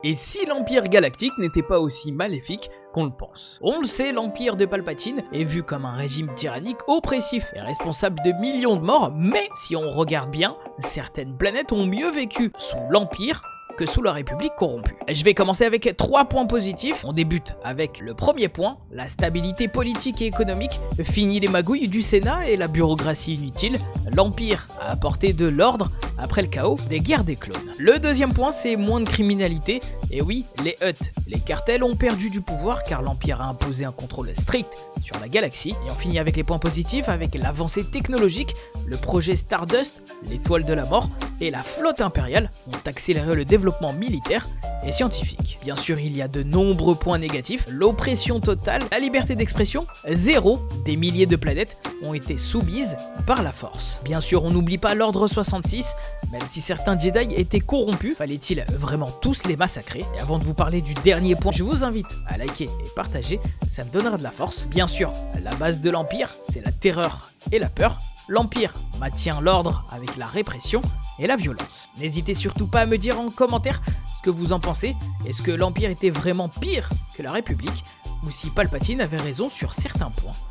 Et si l'Empire Galactique n'était pas aussi maléfique qu'on le pense? On le sait, l'Empire de Palpatine est vu comme un régime tyrannique oppressif et responsable de millions de morts, mais si on regarde bien, certaines planètes ont mieux vécu sous l'Empire que sous la République corrompue. Je vais commencer avec 3 points positifs. On débute avec le premier point, la stabilité politique et économique. Fini les magouilles du Sénat et la bureaucratie inutile. L'Empire a apporté de l'ordre après le chaos des guerres des clones. Le deuxième point, c'est moins de criminalité. Et oui, les Hutt, les cartels ont perdu du pouvoir car l'Empire a imposé un contrôle strict sur la galaxie. Et on finit avec les points positifs, avec l'avancée technologique, le projet Stardust, l'étoile de la mort et la flotte impériale ont accéléré le développement militaire et scientifique. Bien sûr, il y a de nombreux points négatifs, l'oppression totale, la liberté d'expression, zéro, des milliers de planètes ont été soumises par la force. Bien sûr, on n'oublie pas l'ordre 66, même si certains Jedi étaient corrompus, fallait-il vraiment tous les massacrer? Et avant de vous parler du dernier point, je vous invite à liker et partager, ça me donnera de la force. Bien sûr, la base de l'Empire, c'est la terreur et la peur. L'Empire maintient l'ordre avec la répression et la violence. N'hésitez surtout pas à me dire en commentaire ce que vous en pensez. Est-ce que l'Empire était vraiment pire que la République? Ou si Palpatine avait raison sur certains points?